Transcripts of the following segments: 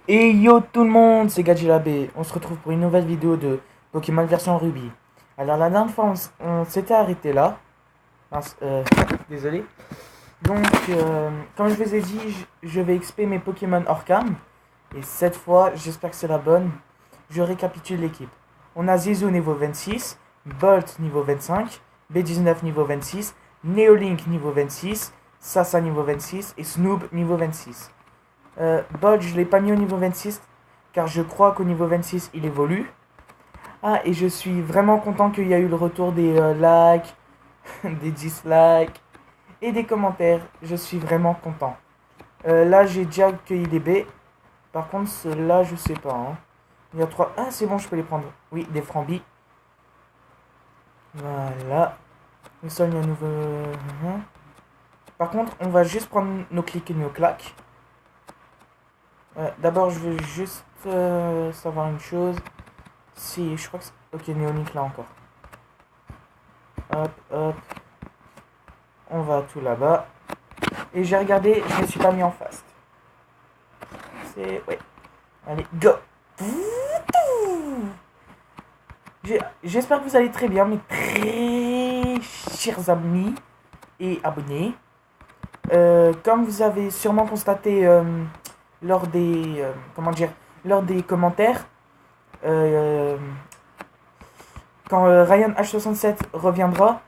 Et yo tout le monde, c'est GadgetLab. On se retrouve pour une nouvelle vidéo de Pokémon version Ruby. Alors la dernière fois on s'était arrêté là. Mince, désolé. Donc comme je vous ai dit, je vais XP mes Pokémon hors cam. Et cette fois, j'espère que c'est la bonne. Je récapitule l'équipe. On a Zizu niveau 26, Bolt niveau 25, B19 niveau 26, Neolink niveau 26, Sasa niveau 26 et Snoob niveau 26. Bolt, je ne l'ai pas mis au niveau 26 car je crois qu'au niveau 26 il évolue. Ah, et je suis vraiment content qu'il y a eu le retour des likes, des dislikes et des commentaires. Je suis vraiment content. Là, j'ai déjà cueilli des baies. Par contre, ceux-là, je sais pas. Hein. Il y a 3. Ah, c'est bon, je peux les prendre. Oui, des frambis. Voilà. Le sol, il y a un nouveau. Par contre, on va juste prendre nos clics et nos claques. D'abord, je veux juste savoir une chose. Si, je crois que c'est... Ok, Néonique là encore. Hop, hop. On va tout là-bas. Et j'ai regardé, je me suis pas mis en fast. C'est... Ouais. Allez, go. J'espère que vous allez très bien, mes très chers amis et abonnés. Comme vous avez sûrement constaté lors des... comment dire, lors des commentaires, quand Ryan H67 reviendra,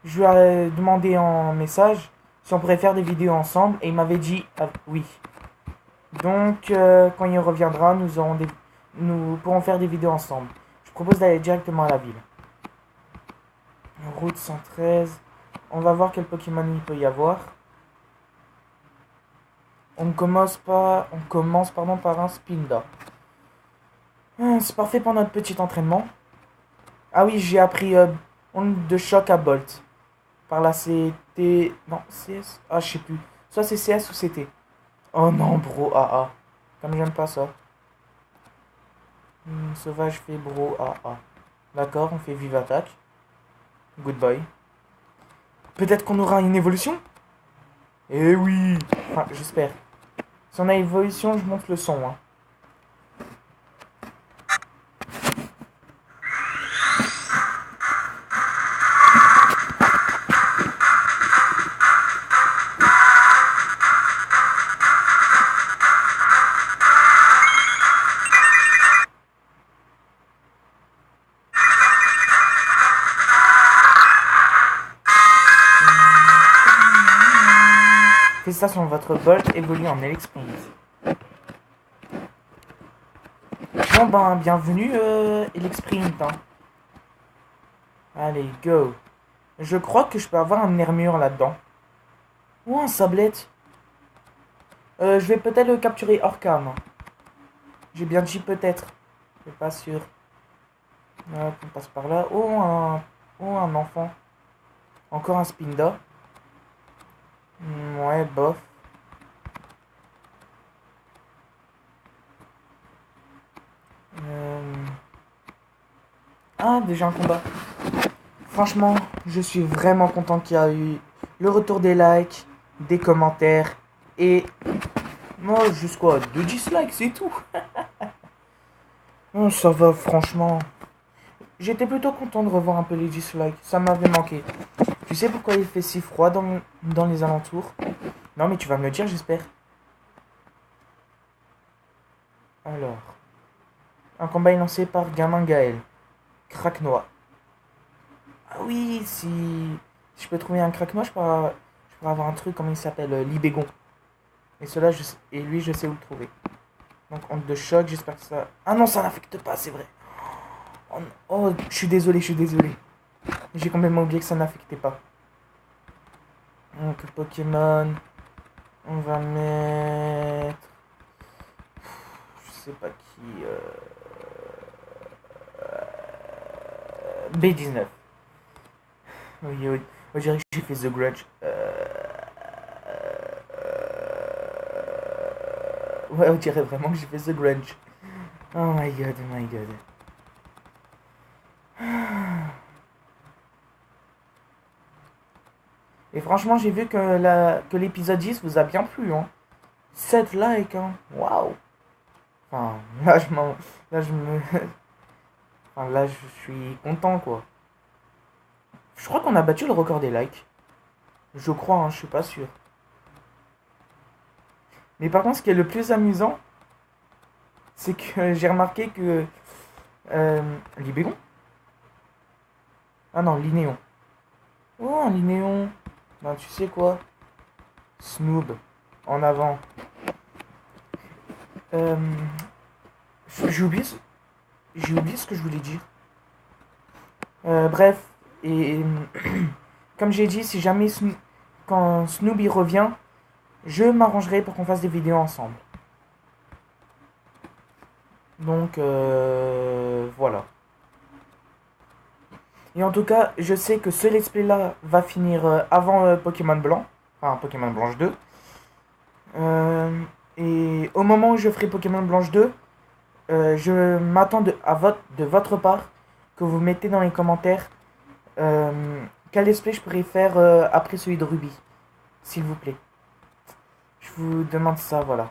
je lui ai demandé en message si on pourrait faire des vidéos ensemble et il m'avait dit oui. Donc quand il reviendra, nous pourrons faire des vidéos ensemble. Je propose d'aller directement à la ville. Route 113. On va voir quel Pokémon il peut y avoir. On commence par un Spinda. C'est parfait pour notre petit entraînement. Ah oui, j'ai appris onde de choc à Bolt. Par la CT... Non, CS... Ah, je sais plus. Soit c'est CS ou CT. Oh non, bro, AA. Comme j'aime pas ça. Sauvage fait bro, AA. D'accord, on fait vive attaque. Goodbye. Peut-être qu'on aura une évolution. Eh oui. Enfin, j'espère. Si on a une évolution, je monte le son. Hein. Félicitations, votre Bolt évolue en Elixprint. Bon ben, bienvenue Elixprint. Hein. Allez, go. Je crois que je peux avoir un Nermure là-dedans. Ou un Sablette. Je vais peut-être le capturer hors cam. J'ai bien dit peut-être. Je suis pas sûr. Hop, on passe par là. Oh, un enfant. Encore un Spinda. Ouais, bof. Ah, déjà un combat. Franchement, je suis vraiment content qu'il y a eu le retour des likes, des commentaires et... Moi, juste quoi, 2 dislikes, c'est tout. Oh, ça va, franchement. J'étais plutôt content de revoir un peu les dislikes. Ça m'avait manqué. Tu sais pourquoi il fait si froid dans les alentours? Non, mais tu vas me le dire, j'espère. Alors. Un combat est lancé par Gamin Gaël. Craquenois. Ah oui, si je peux trouver un craquenois, je pourrais avoir un truc, comment il s'appelle, Libégon. Et cela, et lui, je sais où le trouver. Donc, onde de choc, j'espère que ça... Ah non, ça n'affecte pas, c'est vrai. Oh, je suis désolé, J'ai complètement oublié que ça n'affectait pas. Donc, Pokémon... On va mettre... Je sais pas qui... B19. Oui, on dirait que j'ai fait The Grudge. Ouais, on dirait vraiment que j'ai fait The Grudge. Oh my god, oh my god. Et franchement, j'ai vu que l'épisode 10 vous a bien plu. Hein. 7 likes, hein. Waouh. Enfin, là, là, je me... Enfin, là, je suis content, quoi. Je crois qu'on a battu le record des likes. Je crois, hein, je suis pas sûr. Mais par contre, ce qui est le plus amusant, c'est que j'ai remarqué que... Libéron? Ah non, Linéon. Oh, un Linéon. Ben, tu sais quoi? Snoob. En avant. Euh, j'ai oublié, j'ai oublié ce que je voulais dire. Bref, et comme j'ai dit, si jamais quand Snoob revient, je m'arrangerai pour qu'on fasse des vidéos ensemble. Donc voilà. Et en tout cas, je sais que ce let's play là va finir avant Pokémon Blanc, enfin Pokémon Blanche 2. Et au moment où je ferai Pokémon Blanche 2, je m'attends de votre part que vous mettez dans les commentaires quel let's play je pourrais faire après celui de Ruby, s'il vous plaît. Je vous demande ça, voilà.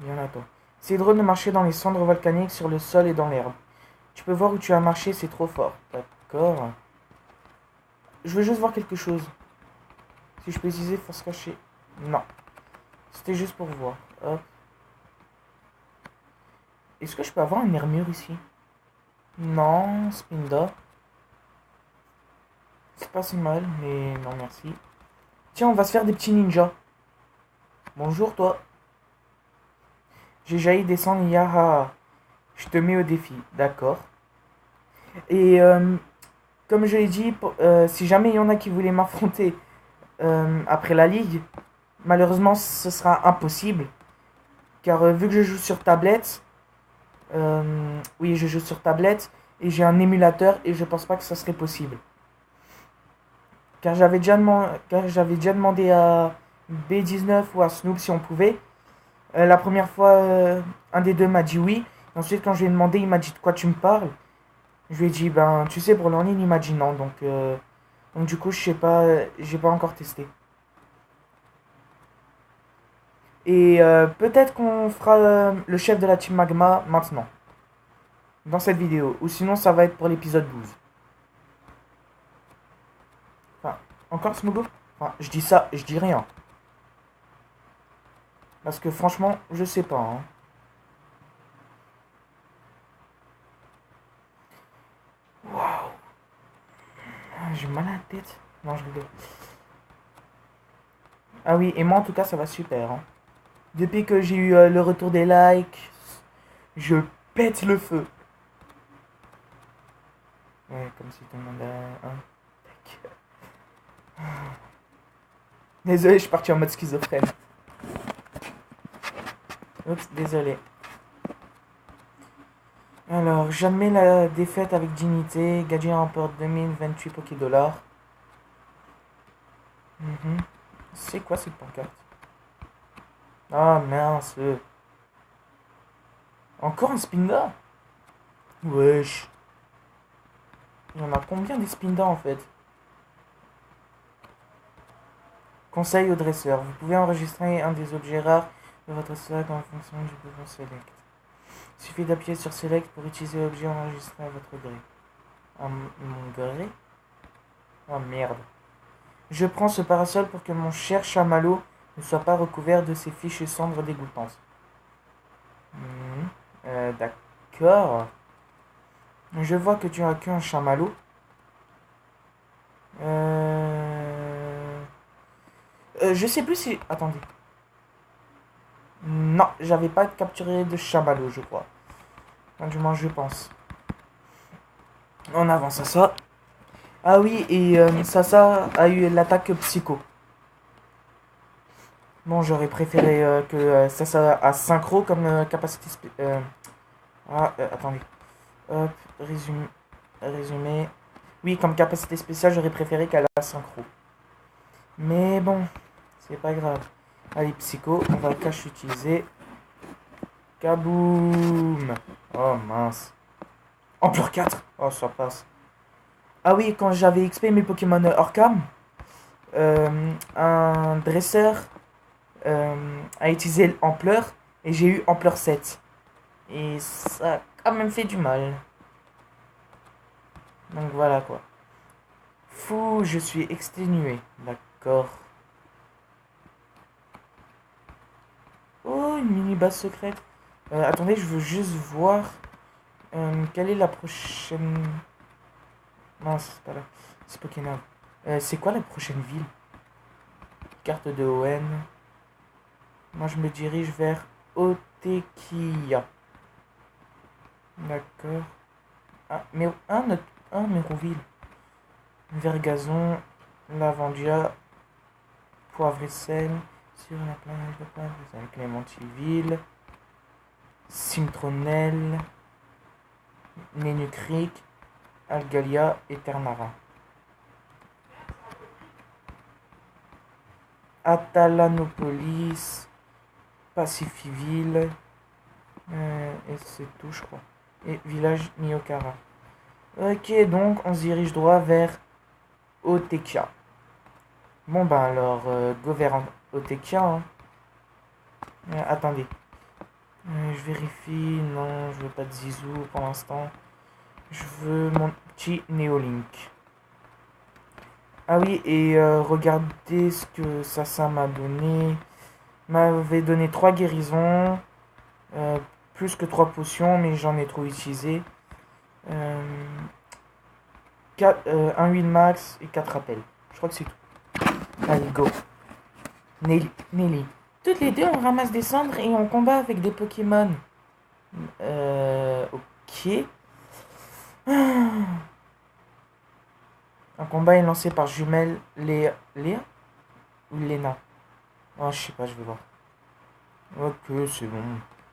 Il y en a pas. C'est drôle de marcher dans les cendres volcaniques, sur le sol et dans l'herbe. Tu peux voir où tu as marché, c'est trop fort. D'accord. Je veux juste voir quelque chose. Si je peux utiliser force cachée. Non. C'était juste pour voir. Hop. Est-ce que je peux avoir une armure ici? Non, Spinda. C'est pas si mal, mais non merci. Tiens, on va se faire des petits ninjas. Bonjour toi. J'ai jailli descendre, yaha. Je te mets au défi, d'accord. Et comme je l'ai dit, si jamais il y en a qui voulaient m'affronter après la ligue, malheureusement ce sera impossible. Car vu que je joue sur tablette, oui je joue sur tablette et j'ai un émulateur et je pense pas que ça serait possible. Car j'avais déjà demandé à B19 ou à Snoop si on pouvait. La première fois, un des deux m'a dit oui. Et ensuite, quand je lui ai demandé, il m'a dit de quoi tu me parles. Je lui ai dit, ben, tu sais, pour l'en ligne, il m'a dit non. Donc du coup, je sais pas, j'ai pas encore testé. Et peut-être qu'on fera le chef de la team Magma maintenant. Dans cette vidéo. Ou sinon, ça va être pour l'épisode 12. Enfin, encore Smogo? Enfin, je dis ça, je dis rien. Parce que franchement, je sais pas. Hein. Waouh. J'ai mal à la tête. Non, je rigole. Ah oui, et moi en tout cas, ça va super. Hein. Depuis que j'ai eu le retour des likes, je pète le feu. Ouais, comme si tout le monde a un. Désolé, je suis parti en mode schizophrène. Oups, désolé. Alors, j'admets la défaite avec dignité. Gadget remporte 2028 Pokédollars. C'est quoi cette pancarte? Ah mince. Encore un Spinda? Wesh. Il y en a combien des Spinda en fait? Conseil au dresseur. Vous pouvez enregistrer un des objets rares de votre sac en fonction du bouton Select. Il suffit d'appuyer sur Select pour utiliser l'objet enregistré à votre gré. À mon gré? Oh merde. Je prends ce parasol pour que mon cher chamallow ne soit pas recouvert de ces fiches cendres dégoûtantes. D'accord. Je vois que tu as qu'un chamallow. Je sais plus si... Attendez. Non, j'avais pas capturé de chamallow, je crois. Enfin, du moins, je pense. On avance à ça. Ah oui, et Sasa a eu l'attaque psycho. Bon, j'aurais préféré que Sasa a synchro comme capacité... attendez. Hop, résumé. Oui, comme capacité spéciale, j'aurais préféré qu'elle a synchro. Mais bon, c'est pas grave. Allez, psycho, on va cache utiliser. Kaboom! Oh mince. Ampleur 4! Oh, ça passe. Ah oui, quand j'avais XP mes Pokémon hors cam, un dresseur a utilisé Ampleur et j'ai eu Ampleur 7. Et ça a quand même fait du mal. Donc voilà quoi. Fou, je suis exténué. D'accord. Oh, une mini-base secrète. Attendez, je veux juste voir quelle est la prochaine... Non, c'est pas là. C'est Pokémon. C'est quoi la prochaine ville? Carte de ON. Moi, je me dirige vers Otekia. D'accord. Ah, mais un Méroville. Vergazon, Lavandia, Poivre et sel. Sur la plage de Poivre et sel. Clémentiville. Cintronelle. Nénucric. Algalia et Ternara. Atalanopolis. Pacifiville. Et c'est tout, je crois. Et village Niokara. Ok, donc on se dirige droit vers Otekia. Bon, bah alors, go vers Otekia. Hein. Attendez. Je vérifie. Non, je veux pas de Zizou pour l'instant. Je veux mon petit Neolink. Ah oui, et regardez ce que ça m'a donné. M'avait donné 3 guérisons. Plus que 3 potions, mais j'en ai trop utilisé. 1 8 max et 4 rappels. Je crois que c'est tout. Allez, go. Nelly. Toutes les deux, on ramasse des cendres et on combat avec des Pokémon. Ok. Un combat est lancé par jumelle Léa ou Léna. Oh, je sais pas, je vais voir. Ok, c'est bon.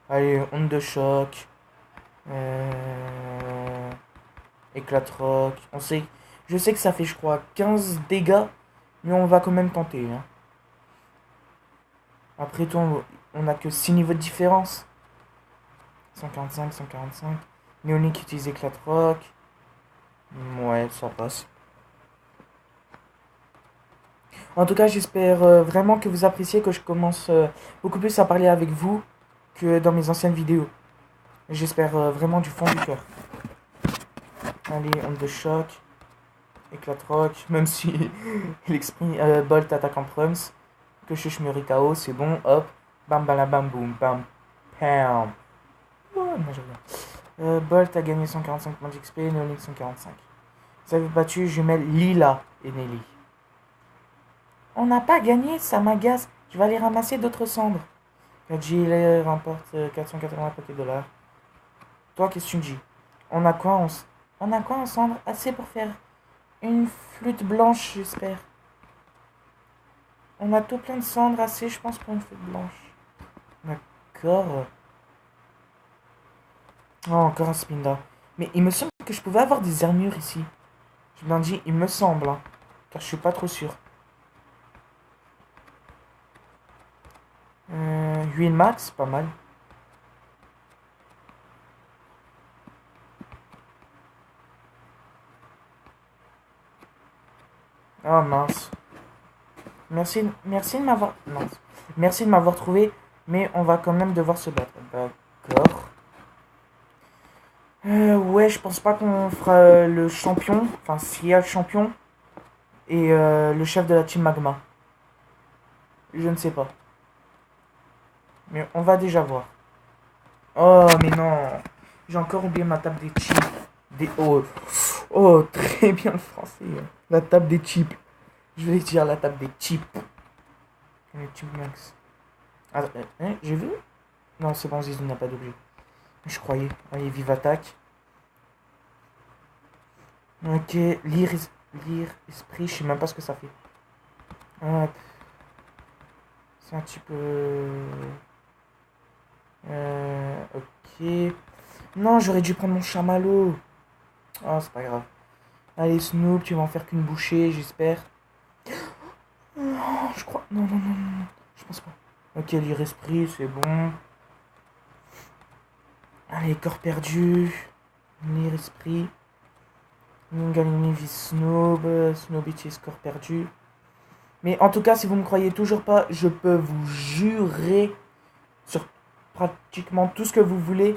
Allez, onde de choc. Éclate-roc. Je sais que ça fait, je crois, 15 dégâts. Mais on va quand même tenter. Hein. Après tout, on a que 6 niveaux de différence. 145, 145. Néonique utilise éclate-roc. Ouais, ça passe. En tout cas, j'espère vraiment que vous appréciez que je commence beaucoup plus à parler avec vous que dans mes anciennes vidéos. J'espère vraiment du fond du cœur. Allez, onde de choc. Éclate-roc. Même si l'esprit Bolt attaque en prums. Que Chuchmuri KO, c'est bon. Hop. Bam bam boum bam. Pam. Oh, non, j'ai rien. Bolt a gagné 145 points d'XP. Neolink 145. Vous avez battu jumelle Lila et Nelly. On n'a pas gagné, ça m'agace. Je vais aller ramasser d'autres cendres. Kaji remporte 480 $. Toi, qu'est-ce que tu me dis? On a quoi en cendres? Assez pour faire une flûte blanche, j'espère. On a tout plein de cendres, assez, je pense, pour une flûte blanche. D'accord. Oh, encore un Spinda. Mais il me semble que je pouvais avoir des armures ici. Je m'en dis, il me semble, hein, car je suis pas trop sûr. 8 max, pas mal. Oh mince. Merci de m'avoir... Mince. Merci de m'avoir trouvé, mais on va quand même devoir se battre. D'accord. Ouais, je pense pas qu'on fera le champion. Enfin, s'il y a le champion. Et le chef de la team Magma. Je ne sais pas. Mais on va déjà voir. Oh, mais non. J'ai encore oublié ma table des chips. Oh, très bien le français. La table des chips. Je vais dire la table des chips. Les chips max. Ah, j'ai vu? Non, c'est bon, Zizou n'a pas d'objet. Je croyais. Allez, vive attaque. Ok, lire esprit, je sais même pas ce que ça fait. Hop. C'est un petit peu... ok. Non, j'aurais dû prendre mon chamallow. Oh, c'est pas grave. Allez, Snoop, tu vas en faire qu'une bouchée, j'espère. Non, je crois... Non, non, non, non. Je pense pas. Ok, lire esprit, c'est bon. Allez, corps perdu. Lire esprit. Galini vs Snoop. Snoop utilise corps perdu. Mais en tout cas, si vous ne me croyez toujours pas, je peux vous jurer sur pratiquement tout ce que vous voulez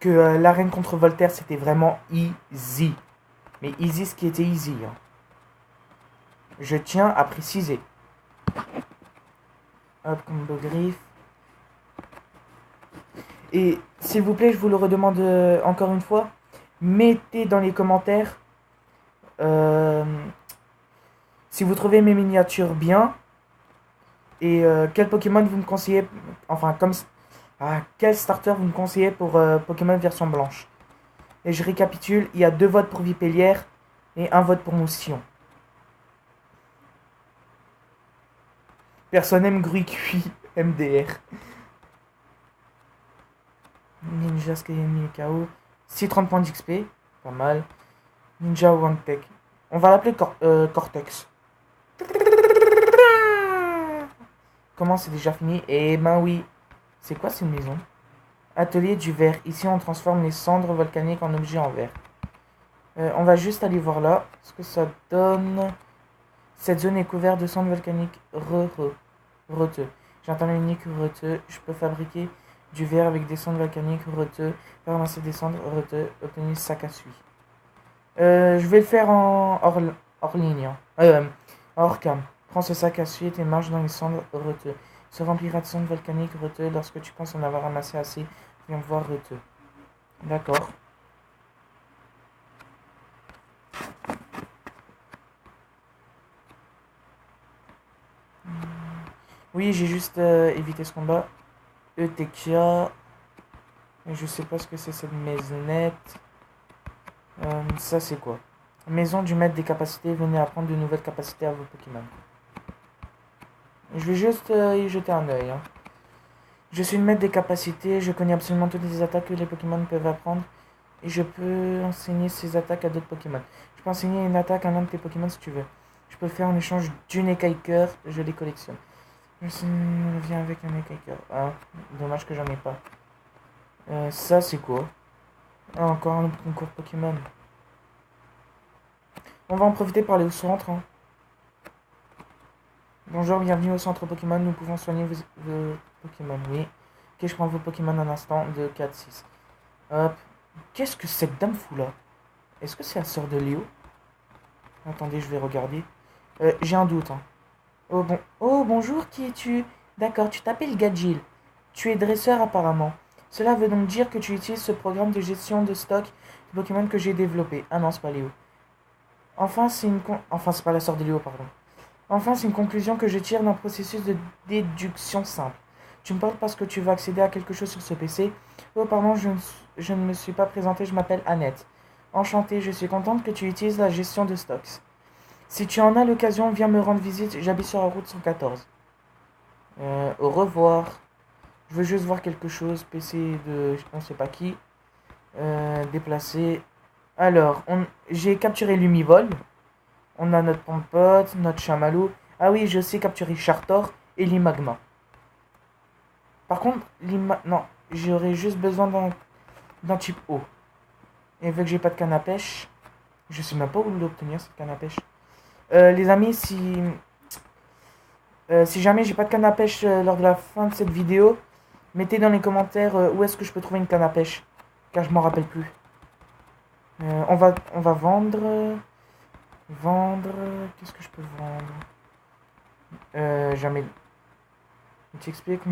que l'arène contre Voltaire, c'était vraiment easy. Mais easy, ce qui était easy. Hein. Je tiens à préciser. Hop, combo griffe. Et s'il vous plaît, je vous le redemande encore une fois. Mettez dans les commentaires si vous trouvez mes miniatures bien. Et quel Pokémon vous me conseillez. Enfin, comme. Quel starter vous me conseillez pour Pokémon version blanche. Et je récapitule, il y a 2 votes pour Vipellière et 1 vote pour Mousillon. Personne aime Gruy-Cuit, MDR. Ninja Skyemi KO. 630 points d'XP, pas mal. Ninja One Tech. On va l'appeler Cortex. Comment c'est déjà fini? Eh ben oui. C'est quoi cette maison? Atelier du verre. Ici, on transforme les cendres volcaniques en objets en verre. On va juste aller voir là. Ce que ça donne. Cette zone est couverte de cendres volcaniques. Reteux. J'entends unique reteux. Je peux fabriquer du verre avec des cendres volcaniques. Reteux. Ramasser des cendres. Reteux. Obtenir sac à suie. Je vais le faire en hors ligne. Hors cam. Prends ce sac à suie et marche dans les cendres. Reteux. Se remplira de cendres volcaniques. Reteux. Lorsque tu penses en avoir ramassé assez, viens voir reteux. D'accord. Oui, j'ai juste évité ce combat. Eutekia. Je sais pas ce que c'est cette maisonnette. Ça c'est quoi? Maison du maître des capacités. Venez apprendre de nouvelles capacités à vos Pokémon. Je vais juste y jeter un oeil. Hein. Je suis le maître des capacités. Je connais absolument toutes les attaques que les Pokémon peuvent apprendre. Et je peux enseigner ces attaques à d'autres Pokémon. Je peux enseigner une attaque à l'un de tes Pokémon si tu veux. Je peux le faire en échange d'une écaille cœur. Je les collectionne. Je viens avec un écaille cœur. Ah, dommage que j'en ai pas. Ça c'est quoi? Ah, encore un concours Pokémon. On va en profiter pour aller au centre. Hein. Bonjour, bienvenue au centre Pokémon. Nous pouvons soigner vos Pokémon. Oui. Ok, je prends vos Pokémon un instant. 2, 4, 6. Hop. Qu'est-ce que cette dame fout là? Est-ce que c'est la sœur de Léo? Attendez, je vais regarder. J'ai un doute. Hein. Oh, bonjour, qui es-tu? D'accord, tu t'appelles Gadgil. Tu es dresseur apparemment. Cela veut donc dire que tu utilises ce programme de gestion de stock de Pokémon que j'ai développé. Ah non, c'est pas Léo. Enfin, c'est pas la sœur de Léo, pardon. Enfin, c'est une conclusion que je tire d'un processus de déduction simple. Tu me parles parce que tu veux accéder à quelque chose sur ce PC. Oh, pardon, je ne me suis pas présentée, je m'appelle Annette. Enchantée, je suis contente que tu utilises la gestion de stocks. Si tu en as l'occasion, viens me rendre visite, j'habite sur la route 114. Au revoir. Je veux juste voir quelque chose, PC de on sait pas qui. Déplacer. Alors, j'ai capturé Lumivol. On a notre Pompote, notre Chamallow. Ah oui, je sais capturer Chartor et Limagma. Par contre, non, j'aurais juste besoin d'un type eau. Et vu que j'ai pas de canne à pêche, je sais même pas où l'obtenir cette canne à pêche. Les amis, si jamais j'ai pas de canne à pêche lors de la fin de cette vidéo, mettez dans les commentaires où est-ce que je peux trouver une canne à pêche. Car je m'en rappelle plus. On va vendre. Qu'est-ce que je peux vendre? Jamais. Tu expliques?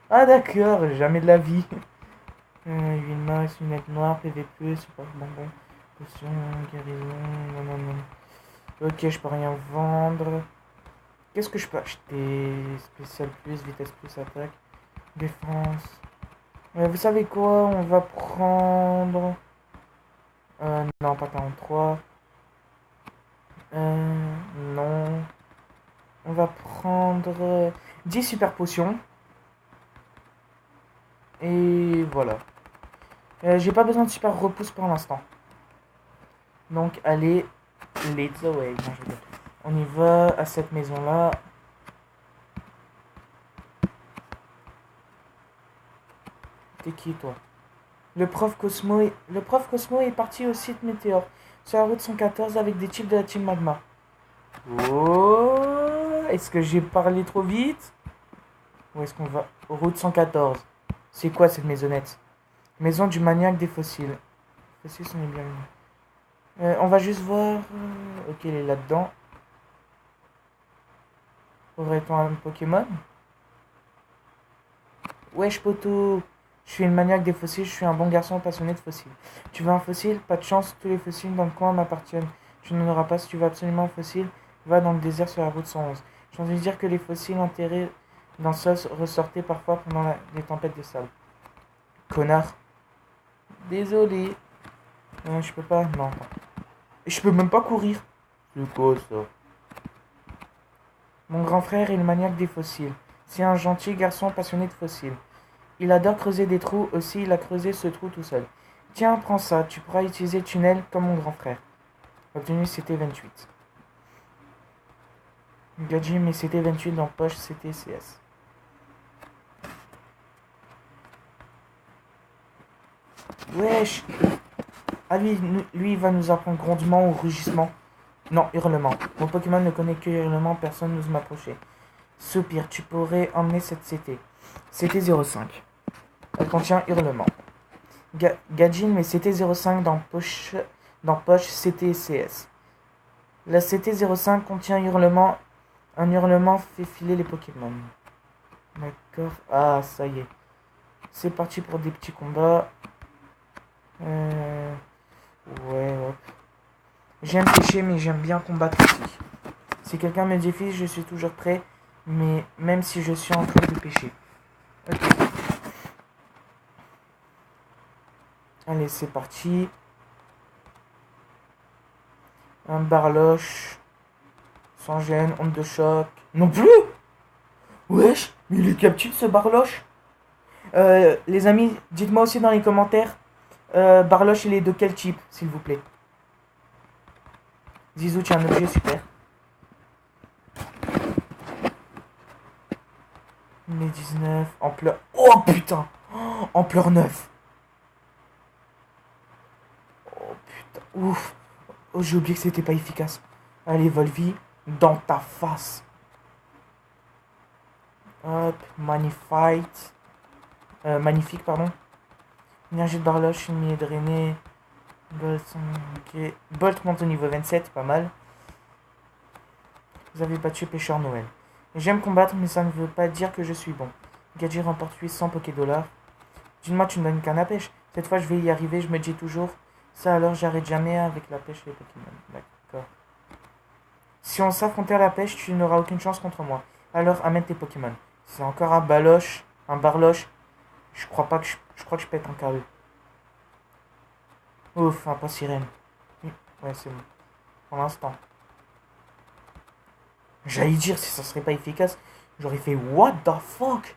Ah d'accord, jamais de la vie. Huile max, lunettes noires, PVP, super bonbon, potion, guérison, non. Ok, je peux rien vendre. Qu'est-ce que je peux acheter? Spécial plus, vitesse plus, attaque, défense. Vous savez quoi? On va prendre... non, pas 43. Non. On va prendre 10 super potions. Et voilà. J'ai pas besoin de super repousse pour l'instant. Donc allez, let's away. On y va à cette maison là. T'es qui toi? Le prof Cosmo est parti au site Météor sur la route 114 avec des types de la team Magma. Oh. Est-ce que j'ai parlé trop vite? Où est-ce qu'on va? Route 114. C'est quoi cette maisonnette? Maison du maniaque des fossiles. Les fossiles sont les bienvenus. On va juste voir. Ok, il est là-dedans. Aurait-on un Pokémon? Wesh poto! Je suis une maniaque des fossiles, je suis un bon garçon passionné de fossiles. Tu veux un fossile? Pas de chance, tous les fossiles dans le coin m'appartiennent. Tu n'en auras pas si tu veux absolument un fossile. Va dans le désert sur la route 111. J'ai entendu dire que les fossiles enterrés dans le sol ressortaient parfois pendant les tempêtes de sable. Connard. Désolé. Je peux pas. Non, attends. Je peux même pas courir. C'est quoi ça? Mon grand frère est le maniaque des fossiles. C'est un gentil garçon passionné de fossiles. Il adore creuser des trous, aussi il a creusé ce trou tout seul. Tiens, prends ça, tu pourras utiliser le tunnel comme mon grand frère. Obtenu CT28. Gadget mais CT28 dans poche CTCS. Wesh. Ah lui il va nous apprendre grondement ou rugissement. Non, hurlement. Mon Pokémon ne connaît que hurlement, personne n'ose m'approcher. Soupir, tu pourrais emmener cette CT. CT05. Elle contient hurlement. Gadget mais CT05 dans poche CTCS. La CT05 contient hurlement. Un hurlement fait filer les Pokémon. D'accord. Ah, ça y est. C'est parti pour des petits combats. Ouais, hop. J'aime pêcher, mais j'aime bien combattre aussi. Si quelqu'un me défie, je suis toujours prêt. Mais même si je suis en train de pêcher. Ok. Allez, c'est parti. Un barloche. Sans gêne, onde de choc. Non plus. Wesh, mais il est captif ce barloche. Les amis, dites-moi aussi dans les commentaires. Barloche, il est de quel type, s'il vous plaît? Zizou, tiens un objet, super. Mais 19, ampleur. Oh putain! Ampleur 9. Oh putain, ouf. Oh, j'ai oublié que c'était pas efficace. Allez, Volvi, dans ta face. Hop, magnifique. Magnifique, pardon. Énergie de barloche, ennemi drainé. Bolt, ok. Bolt monte au niveau 27, pas mal. Vous avez battu Pêcheur Noël. J'aime combattre, mais ça ne veut pas dire que je suis bon. Gadget remporte 800 Pokédollars. Dis-moi, tu me donnes qu'un à pêche. Cette fois, je vais y arriver, je me dis toujours. Ça, alors, j'arrête jamais avec la pêche et les Pokémon. D'accord. Si on s'affrontait à la pêche, tu n'auras aucune chance contre moi. Alors, amène tes Pokémon. C'est encore un baloche, un barloche. Je crois que je pète un KO. Ouf, un pas sirène. Ouais, c'est bon. Pour l'instant. J'allais dire, si ça serait pas efficace, j'aurais fait what the fuck.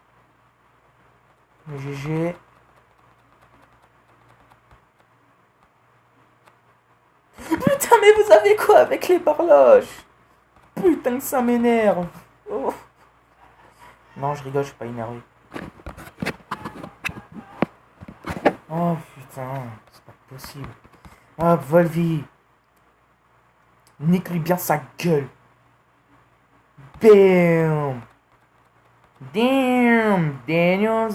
Mais GG. Putain, mais vous avez quoi avec les barloches? Putain que ça m'énerve. Oh. Non, je rigole, je suis pas énervé. Oh putain, c'est pas possible. Ah, Volvi. Nique-lui bien sa gueule. Bam. Damn. Daniels.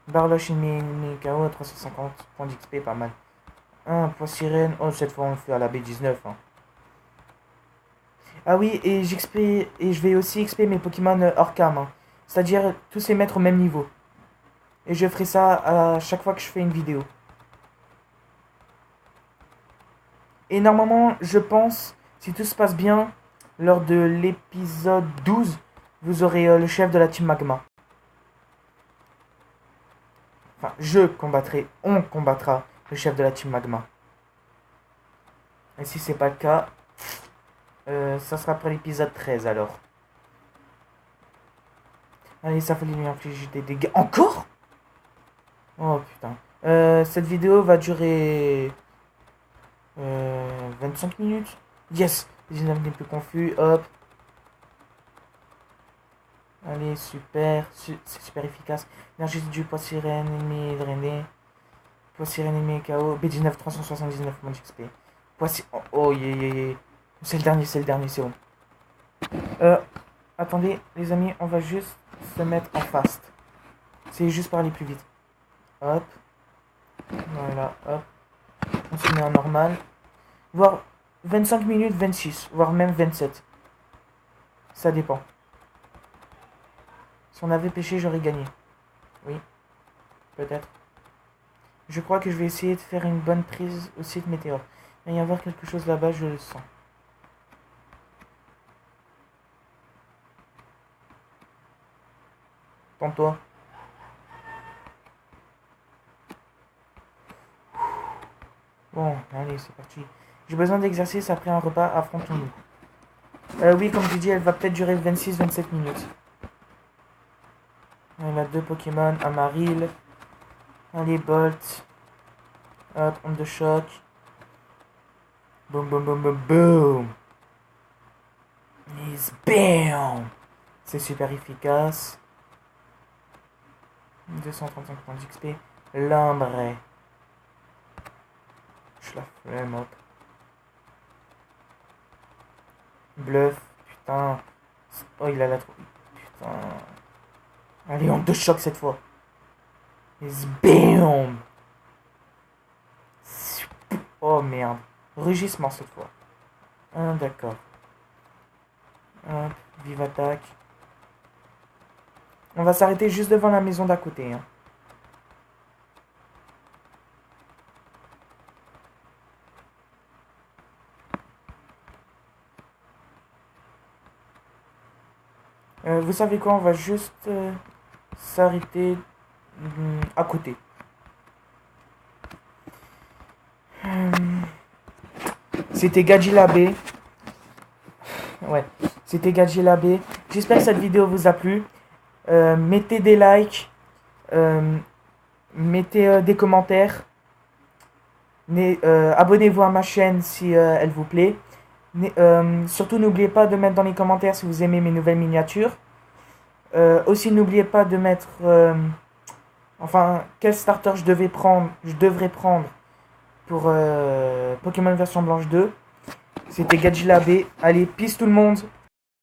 Barloche et KO à 350 points d'XP, pas mal. Un point sirène. Oh, cette fois on le fait à la B19. Hein. Ah oui, et je vais aussi XP mes Pokémon hors cam. Hein. C'est-à-dire tous les mettre au même niveau. Et je ferai ça à chaque fois que je fais une vidéo. Et normalement, je pense, si tout se passe bien, lors de l'épisode 12, vous aurez le chef de la Team Magma. Enfin, on combattra le chef de la Team Magma. Et si c'est pas le cas, ça sera après l'épisode 13 alors. Allez, ça fallait lui infliger des dégâts. Encore? Oh putain. Cette vidéo va durer 25 minutes. Yes. 19 n'est plus confus. Hop. Allez, super. C'est super efficace. Énergie du poids sirène, ennemi drainé. Poids sirène, ennemi KO. B19, 379 points d'XP. Poids oh, yeah. C'est le dernier, c'est bon. attendez, les amis, on va juste se mettre en fast. C'est juste pour aller plus vite. Hop. Voilà, hop. On se met en normal. Voire 25 minutes, 26, voire même 27. Ça dépend. Si on avait pêché, j'aurais gagné. Oui, peut-être. Je crois que je vais essayer de faire une bonne prise au site météo. Il va y avoir quelque chose là-bas, je le sens. Tente-toi. Bon, allez, c'est parti. J'ai besoin d'exercice après un repas, affrontons-nous. Oui, comme je dis, elle va peut-être durer 26-27 minutes. On a 2 Pokémon, Amaril. Allez, Bolt. Hop, onde de choc. Boum, boum, boum, boum, boum. Et bam! C'est super efficace. 235 points d'XP. L'embré. Je la flemme, hop. Bluff, putain. Oh, il a la trouille. Putain. Allez, onde de choc cette fois. Et bam! Oh merde. Rugissement cette fois. Ah, d'accord. Hop, vive attaque. On va s'arrêter juste devant la maison d'à côté. Hein. Vous savez quoi, on va juste s'arrêter à côté. C'était Gadjilabé. Ouais, c'était Gadjilabé. J'espère que cette vidéo vous a plu. Mettez des likes. Mettez des commentaires. Abonnez-vous à ma chaîne si elle vous plaît. Surtout, n'oubliez pas de mettre dans les commentaires si vous aimez mes nouvelles miniatures. Aussi, n'oubliez pas de mettre... quel starter je devrais prendre pour Pokémon version blanche 2. C'était Gadjilabé. Allez, peace tout le monde.